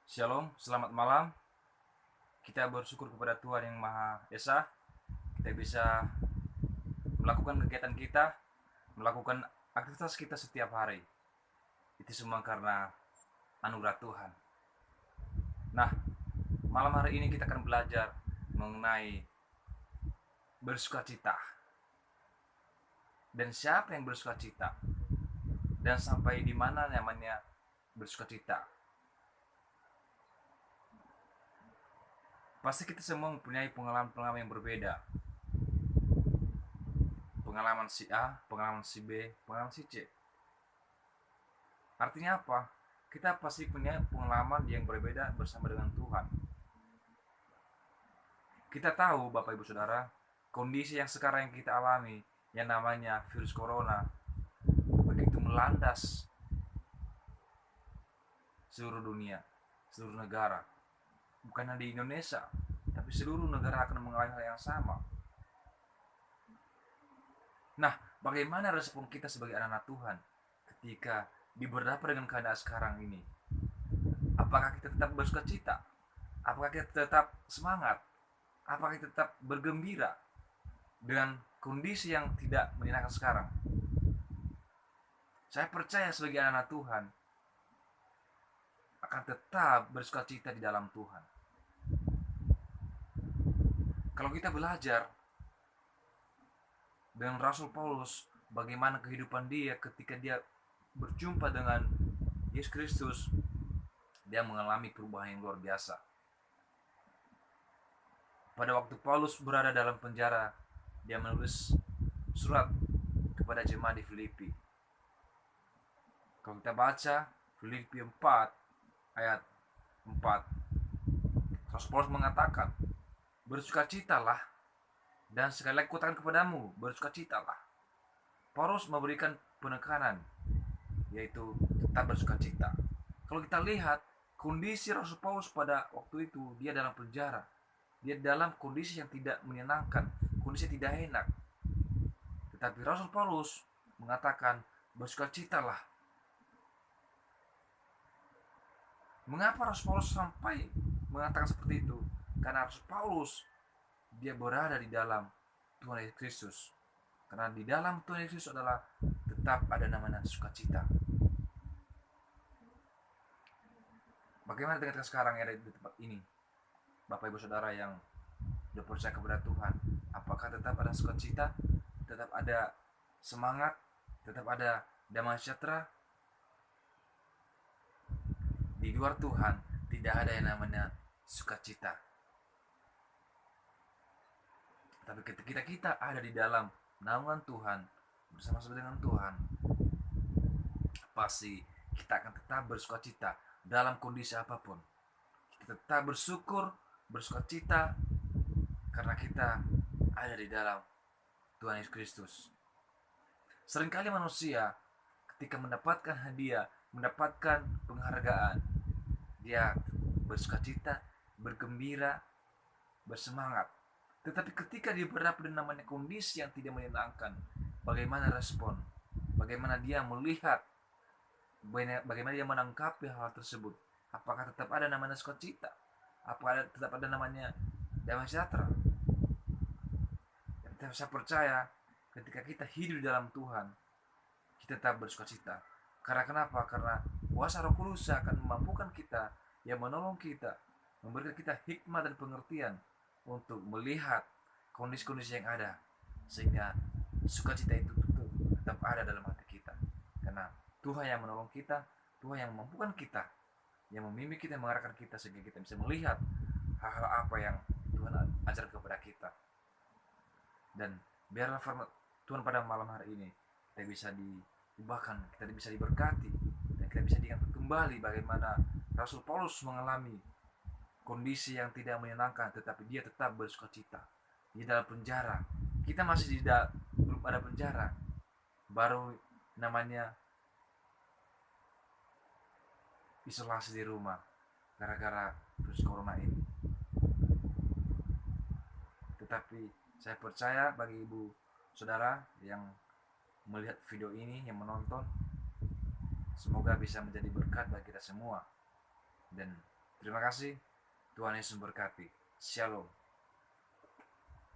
Shalom, selamat malam. Kita bersyukur kepada Tuhan yang Maha Esa. Kita bisa melakukan kegiatan kita, melakukan aktivitas kita setiap hari. Itu semua karena anugerah Tuhan. Nah, malam hari ini kita akan belajar mengenai bersukacita. Dan siapa yang bersukacita? Dan sampai di mana namanya bersukacita? Pasti kita semua mempunyai pengalaman-pengalaman yang berbeda. Pengalaman si A, pengalaman si B, pengalaman si C. Artinya apa? Kita pasti punya pengalaman yang berbeda bersama dengan Tuhan. Kita tahu Bapak Ibu Saudara, kondisi yang sekarang yang kita alami, yang namanya virus corona, begitu melandas seluruh dunia, seluruh negara. Bukan hanya di Indonesia, tapi seluruh negara akan mengalami hal yang sama. Nah, bagaimana respon kita sebagai anak-anak Tuhan ketika diberhadapan dengan keadaan sekarang ini? Apakah kita tetap bersukacita? Apakah kita tetap semangat? Apakah kita tetap bergembira dengan kondisi yang tidak menyenangkan sekarang? Saya percaya sebagai anak-anak Tuhan akan tetap bersukacita di dalam Tuhan. Kalau kita belajar dengan Rasul Paulus, bagaimana kehidupan dia ketika dia berjumpa dengan Yesus Kristus, dia mengalami perubahan yang luar biasa. Pada waktu Paulus berada dalam penjara, dia menulis surat kepada jemaat di Filipi. Kalau kita baca Filipi 4 ayat 4, Rasul Paulus mengatakan, bersukacitalah, dan sekali lagi kutakan kepadamu, bersukacitalah. Paulus memberikan penekanan, yaitu tetap bersukacita. Kalau kita lihat kondisi Rasul Paulus pada waktu itu, dia dalam penjara, dia dalam kondisi yang tidak menyenangkan, kondisi yang tidak enak. Tetapi Rasul Paulus mengatakan, bersukacitalah. Mengapa Rasul Paulus sampai mengatakan seperti itu? Karena Rasul Paulus dia berada di dalam Tuhan Yesus Kristus. Karena di dalam Tuhan Yesus Kristus adalah tetap ada namanya sukacita. Bagaimana dengan kita sekarang yang ada di tempat ini, Bapak Ibu Saudara yang sudah percaya kepada Tuhan? Apakah tetap ada sukacita, tetap ada semangat, tetap ada damai sejahtera? Di luar Tuhan tidak ada yang namanya sukacita. Tapi ketika kita ada di dalam naungan Tuhan, bersama-sama dengan Tuhan, pasti kita akan tetap bersukacita dalam kondisi apapun. Kita tetap bersyukur, bersukacita, karena kita ada di dalam Tuhan Yesus Kristus. Seringkali manusia ketika mendapatkan hadiah, mendapatkan penghargaan, dia bersukacita, bergembira, bersemangat. Tetapi ketika dia berhadapan dengan namanya kondisi yang tidak menyenangkan, bagaimana respon? Bagaimana dia melihat? Bagaimana dia menangkapi hal tersebut? Apakah tetap ada namanya sukacita? Apakah tetap ada namanya damai sejahtera? Dan saya percaya ketika kita hidup di dalam Tuhan, kita tetap bersukacita. Karena kenapa? Karena kuasa Roh Kudus akan memampukan kita, yang menolong kita, memberikan kita hikmah dan pengertian untuk melihat kondisi-kondisi yang ada, sehingga sukacita itu tetap ada dalam hati kita. Karena Tuhan yang menolong kita, Tuhan yang memampukan kita, yang membimbing kita, mengarahkan kita, sehingga kita bisa melihat hal-hal apa yang Tuhan ajarkan kepada kita. Dan biarlah firman Tuhan pada malam hari ini kita bisa diubahkan, kita bisa diberkati, dan kita bisa diingat kembali bagaimana Rasul Paulus mengalami kondisi yang tidak menyenangkan, tetapi dia tetap bersukacita. Di dalam penjara, kita masih belum ada penjara, baru namanya isolasi di rumah gara-gara virus corona ini. Tetapi saya percaya bagi ibu saudara yang melihat video ini, yang menonton, semoga bisa menjadi berkat bagi kita semua. Dan Terima kasih. Tuhan Yesus memberkati. Shalom.